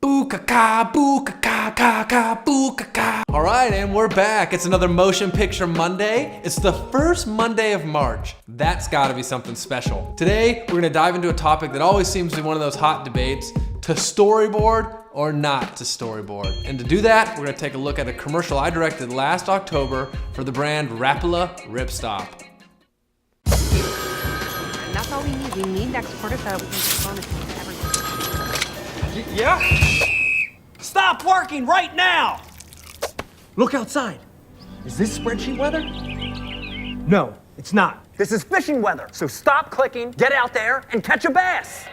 Boo-ka-ka, boo-ka-ka-ka-ka, boo-ka-ka. All right, and we're back. It's another Motion Picture Monday. It's the first Monday of March. That's gotta be something special. Today, we're gonna dive into a topic that always seems to be one of those hot debates: to storyboard or not to storyboard. And to do that, we're gonna take a look at a commercial I directed last October for the brand Rapala Ripstop. And that's all we need. We need next quarter so that we can respond to everything. Yeah? Stop working right now! Look outside. Is this spreadsheet weather? No, it's not. This is fishing weather. So stop clicking, get out there, and catch a bass.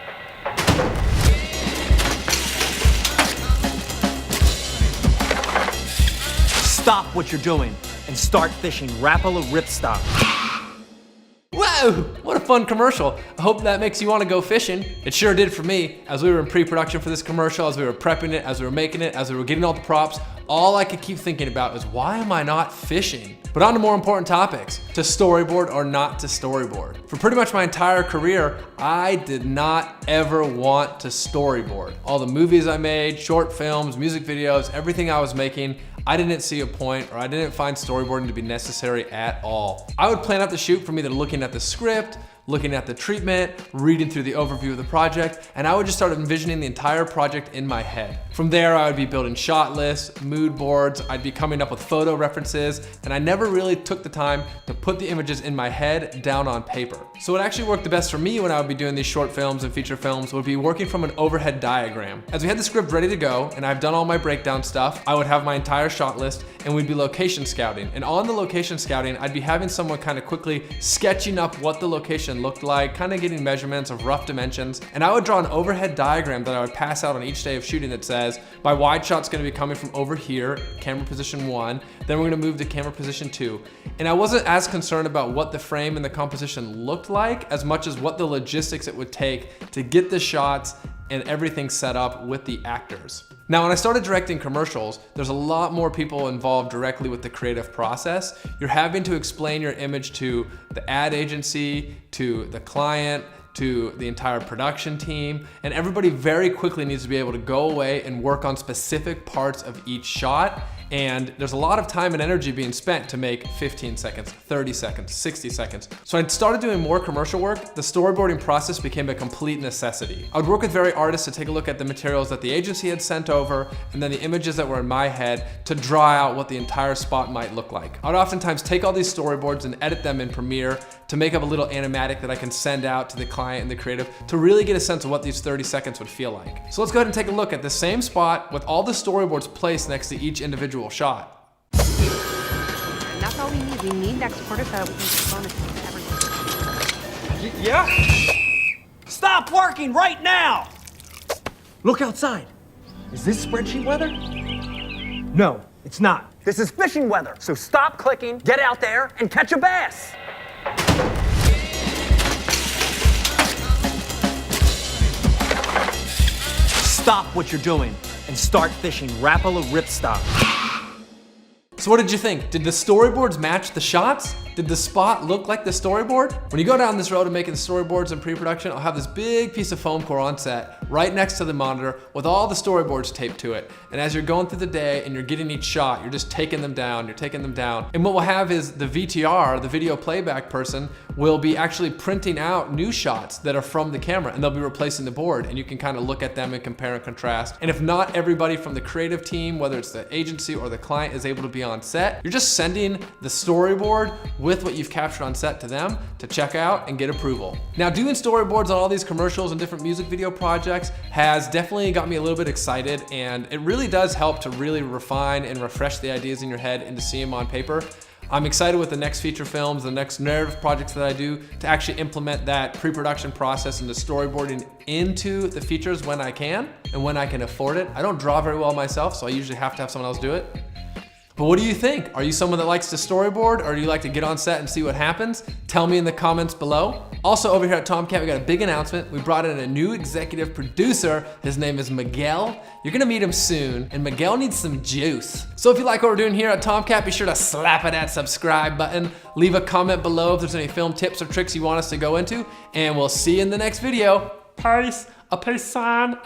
Stop what you're doing and start fishing Rapala Ripstop. Whoa, what a fun commercial. I hope that makes you want to go fishing. It sure did for me. As we were in pre-production for this commercial, as we were prepping it, as we were making it, as we were getting all the props, all I could keep thinking about is, why am I not fishing? But on to more important topics: to storyboard or not to storyboard. For pretty much my entire career, I did not ever want to storyboard. All the movies I made, short films, music videos, everything I was making, I didn't see a point, or I didn't find storyboarding to be necessary at all. I would plan out the shoot from either looking at the script, looking at the treatment, reading through the overview of the project, and I would just start envisioning the entire project in my head. From there, I would be building shot lists, mood boards, I'd be coming up with photo references, and I never really took the time to put the images in my head down on paper. So what actually worked the best for me when I would be doing these short films and feature films would be working from an overhead diagram. As we had the script ready to go, and I've done all my breakdown stuff, I would have my entire shot list, and we'd be location scouting. And on the location scouting, I'd be having someone kind of quickly sketching up what the location looked like, kind of getting measurements of rough dimensions, and I would draw an overhead diagram that I would pass out on each day of shooting that says, my wide shot's gonna be coming from over here, camera position 1, then we're gonna move to camera position 2. And I wasn't as concerned about what the frame and the composition looked like as much as what the logistics it would take to get the shots and everything set up with the actors. Now, when I started directing commercials, there's a lot more people involved directly with the creative process. You're having to explain your image to the ad agency, to the client, to the entire production team, and everybody very quickly needs to be able to go away and work on specific parts of each shot. And there's a lot of time and energy being spent to make 15 seconds, 30 seconds, 60 seconds. So I started doing more commercial work. The storyboarding process became a complete necessity. I would work with various artists to take a look at the materials that the agency had sent over, and then the images that were in my head to draw out what the entire spot might look like. I would oftentimes take all these storyboards and edit them in Premiere to make up a little animatic that I can send out to the client and the creative to really get a sense of what these 30 seconds would feel like. So let's go ahead and take a look at the same spot with all the storyboards placed next to each individual shot. And that's all we need. We need next quarter so that we can respond to everything. Yeah? Stop working right now! Look outside. Is this spreadsheet weather? No, it's not. This is fishing weather. So stop clicking, get out there, and catch a bass. Stop what you're doing and start fishing Rapala Ripstop. So what did you think? Did the storyboards match the shots? Did the spot look like the storyboard? When you go down this road of making the storyboards in pre-production, I'll have this big piece of foam core on set right next to the monitor with all the storyboards taped to it. And as you're going through the day and you're getting each shot, you're just taking them down, you're taking them down. And what we'll have is the VTR, the video playback person, will be actually printing out new shots that are from the camera, and they'll be replacing the board, and you can kind of look at them and compare and contrast. And if not everybody from the creative team, whether it's the agency or the client, is able to be on set, you're just sending the storyboard with what you've captured on set to them to check out and get approval. Now, doing storyboards on all these commercials and different music video projects has definitely got me a little bit excited, and it really does help to really refine and refresh the ideas in your head and to see them on paper. I'm excited with the next feature films, the next narrative projects that I do, to actually implement that pre-production process and the storyboarding into the features when I can and when I can afford it. I don't draw very well myself, so I usually have to have someone else do it. But what do you think? Are you someone that likes to storyboard, or do you like to get on set and see what happens? Tell me in the comments below. Also, over here at Tomcat, we got a big announcement. We brought in a new executive producer. His name is Miguel. You're gonna meet him soon, and Miguel needs some juice. So if you like what we're doing here at Tomcat, be sure to slap at that subscribe button. Leave a comment below if there's any film tips or tricks you want us to go into, and we'll see you in the next video. Peace, a peace sign.